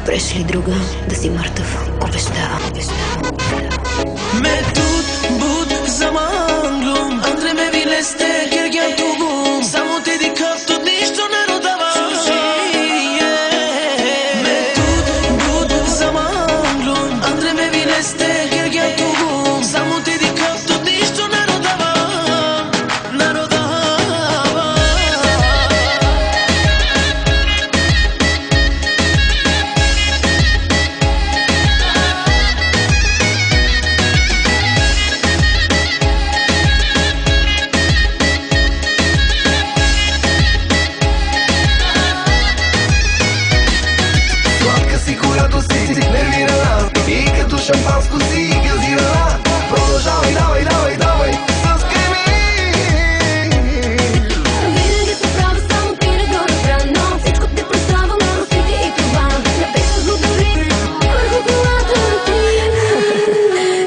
Допреш ли друга да си мъртъв? Обещавам, обещавам. Med tot bud zaman glum Andre me vileste kergen tugum Samo te di kapto ništo ne rodava Med tot bud zaman glum Andre me vileste kergen tugum Samo te di kapto ništo ne rodava Ne rodava Шампанско си газирана. Продължавай, давай, давай, давай с креми. Винаги се права, само ти не го разбра. Но всичко те представа, простите и това. Написа го дори върху колата ти.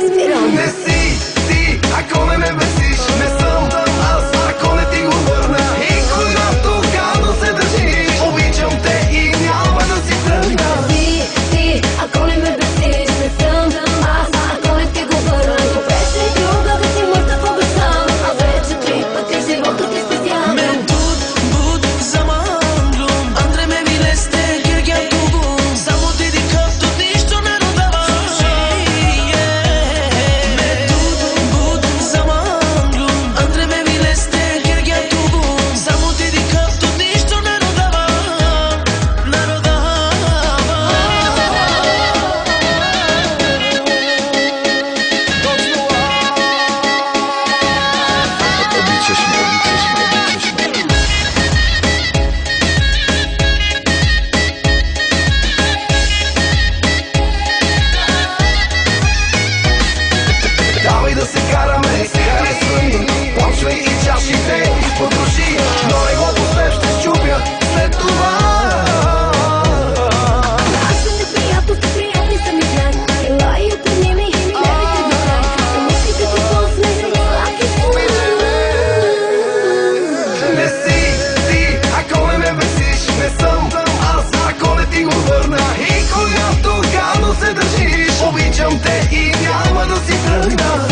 Спирам. Не си ти, ако не ме бесиш. Не съм аз, ако не ти го върна. И когато гадно се държиш, обичам те и няма да си тръгна. Ти, ако не ме бесиш. Не съм аз, ако не ти го върна. Допреш ли друга да си мъртъв, обещавам. Аз вече 3 пъти живота ти спасявам. Med tot bud zaman glum Andre me vileste kergen tugum Samo te di kapto ništo ne rodava Med tot bud zaman glum Andre me vileste kergen tugum Samo te di kapto ništo ne rodava Ne rodava Обичаш ме, обичаш ме, обичаш ме. Давай да се караме, харесвай. Почвай и чашите подружи, но не го последваш, ще счупя след това. Нашите неприятности приятни са ми знак. Ела и отрени ми нервите до край. Мислите какво сме, сладки спомени. Не си ти, ако не ме бесиш. Не съм аз, ако не ти го върна. И когато гадно се държиш, обичам те и няма да си тръгна.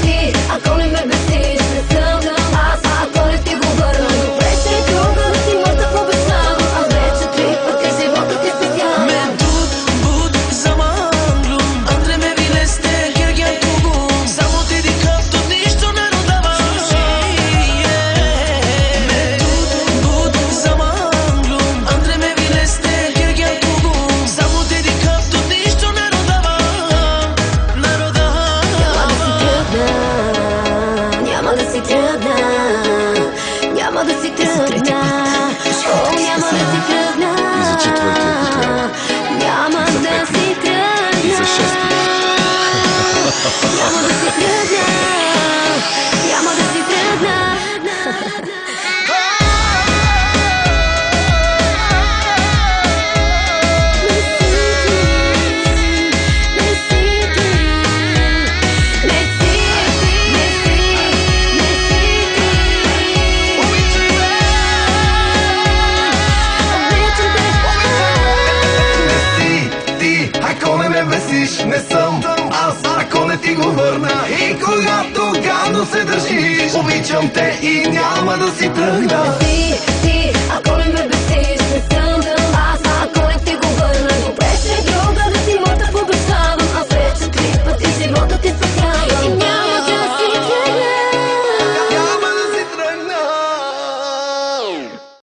Ти, ако не ме бесиш. Не съм аз, ако не ти го върна. Допреш ли друга да си мъртъв, обещавам. Аз вече 3 пъти живота ти спасявам. Med tot bud zaman glum Andre me vileste kergen tugum Samo te di kapto ništo ne rodava Med tot bud zaman glum Andre me vileste kergen tugum Samo te di kapto ništo ne rodava Ne rodava Няма да си тръгна. Няма да си тръгна. О, няма да си тръгна. И за четвъртия път трябва. Няма да си тръгна. И за шестия. Няма да си тръгна. Няма да си тръгна. Не си ти, ако не ме бесиш. Не съм аз, ако не ти го върна. И когато гадно се държиш, обичам те и няма да си тръгна. Ти, ако не ме бесиш. Не съм аз, ако не ти го върна. Допреш ли друга да си мъртъв, обещавам. Аз вече 3 пъти живота ти спасявам.